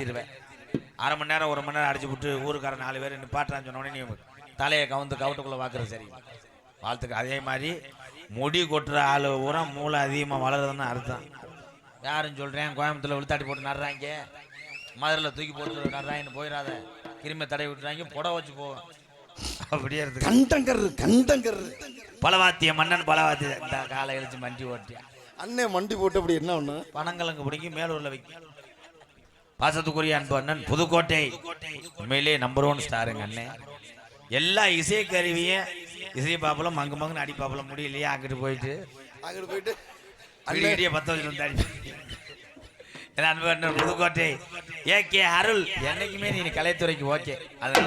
நிறுத்திடுவேன். அரை மணி நேரம் 1 மணி நேரம் அடிச்சு விட்டு ஊருக்கார 4 பேர் நிப்பாட்டான்னு சொன்னோடனே நீ தலையை கவுட்டுக்குள்ளே பார்க்குறது சரி. வாழ்த்துக்கு. அதே மாதிரி முடி கொட்டுற ஆள் பூரா மூளை அதிகமாக வளருதுன்னு அர்த்தம். யாரும் சொல்கிறேன் கோயம்புத்தூரில் விழுத்தாட்டி போட்டு நடுறாங்க, மதுரையில் தூக்கி போட்டு நடுறாங்கன்னு போயிடாத, கிருமி தடவி விட்டுறாங்க, புடவை வச்சு போவோம். அப்படியே இருக்கு. கண்டங்கர் பலவாத்திய மன்னன் பலவாத்திய இந்த காலை எழுச்சி மண்டி ஓட்டியா அண்ணே மண்டி போட்டு அப்படி என்ன ஒண்ணு பனங்கிழங்கு பிடிங்கி மேலூரில் வைக்க. பாசத்துக்குரிய அன்பு அண்ணன் புதுக்கோட்டை உண்மையிலே நம்பர் 1 ஸ்டாருங்க அண்ணன். எல்லா இசை கருவியும் இசை பாப்பலம் மங்குன்னு அடி பாப்பலம் முடியலையே அங்கிட்டு போயிட்டு அடிக்கடியே 10 வச்சுட்டு வந்து அன்பு அண்ணன் புதுக்கோட்டை ஏகே அருள். என்னைக்குமே நீ கலைத்துறைக்கு ஓகே. அதனால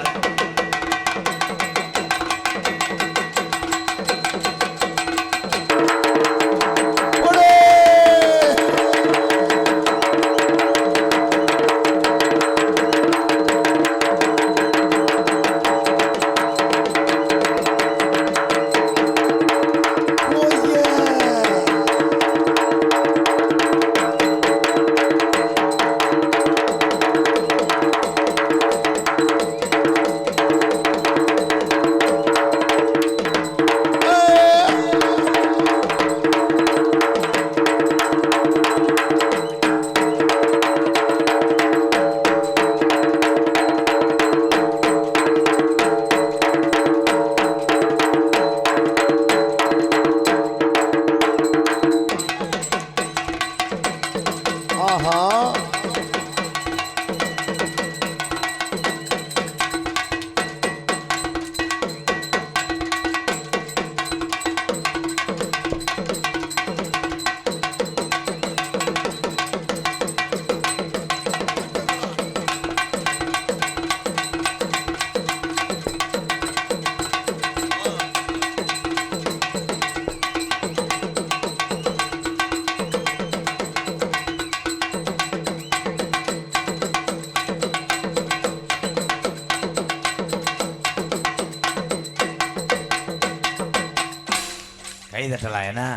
கை தட்டலாம். ஏன்னா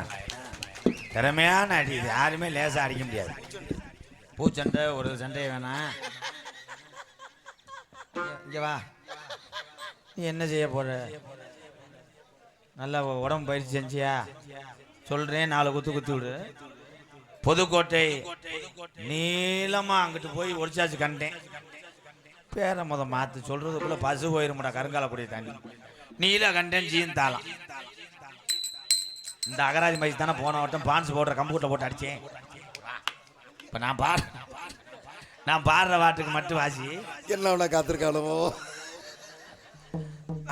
திறமையான அடி, யாருமே லேசாக அடிக்க முடியாது. பூச்சண்டை ஒரு சண்டையை வேணாம். இங்கே வா, நீ என்ன செய்ய போற? நல்லா உடம்பு பயிற்சி செஞ்சியா? சொல்கிறேன், 4 குத்து விடு. புதுக்கோட்டை நீளமாக அங்கிட்டு போய் ஒடிச்சாச்சு கண்டேன். பேரை மாற்று சொல்கிறதுக்குள்ளே பசு போயிருமுடா கருங்காலக்கூடிய தண்ணி. நீல கண்டேன் ஜீன் தாளம். இந்த அகராதி மதிச்சு தானே போன வட்டம் பான்ஸ் போடுற கம்ப்யூட்டர் போட்டு அடித்தேன். இப்போ நான் பாடுற வாட்டுக்கு மட்டும் வாசி என்ன காத்திருக்காளோ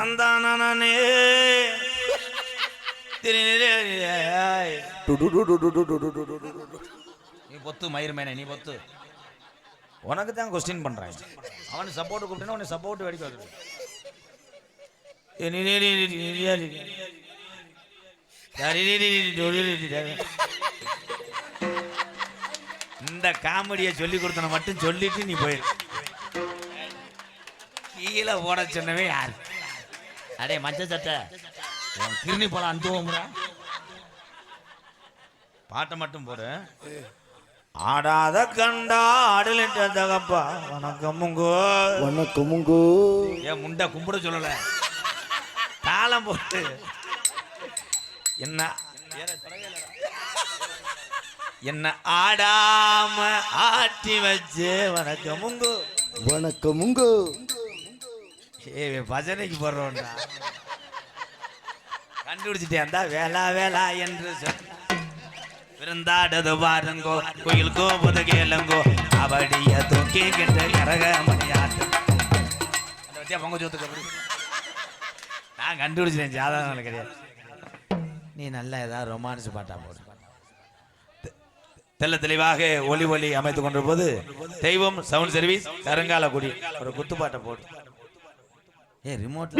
அந்த நீ பொத்து மயிர் மேனே, நீ பொத்து. உனக்கு தான் கொஸ்டின் பண்றாங்க. அவனுக்கு சப்போர்ட் கூப்பிட்டேன்னா உனக்கு சப்போர்ட் வெடிக்க வருது. இந்த காமெடியை சொல்லி கொடுத்தன மட்டும் சொல்லிட்டு நீ போயிரு. கீழே ஓட சொன்னவே யாரு? அடே மஞ்ச சட்டை கிருணி போல அனுப்புவோம்ரா. பாட்டை மட்டும் போடு. ஆடாத கண்டா ஆடலிட்ட தகப்பா வணக்கமுங்கோ வணக்கமுங்கோ. ஏன் முண்டை கும்பிட சொல்லல, தாளம் போட்டு என்ன ஆடாம ஆட்டி வச்சு வணக்கமுங்கோ வணக்கமுங்கோ. ஏ பஜனைக்கு போடுறோம்டா. கண்டுபிடிச்சிட்டேன். வேளா வேளா என்று விருந்தாடது பாருங்கோ கோயில் கோபுத கேளுங்கோ அவடிய தூக்கி கிட்ட கரக மணியாட்டு பொங்க சோத்துக்கு நான் கண்டுபிடிச்சிட்டேன். ஜாதகம் கிடையாது. நீ நல்லா ஏதாவது ரொமான்ஸ் பாட்டா போடு. தெல்ல தெளிவாக ஒலி அமைத்துக் கொண்ட போது தெய்வம் சவுண்ட் சர்வீஸ் கருங்காலக்குடி ஒரு குத்துப்பாட்டை போடு. ஏ ரிமோட்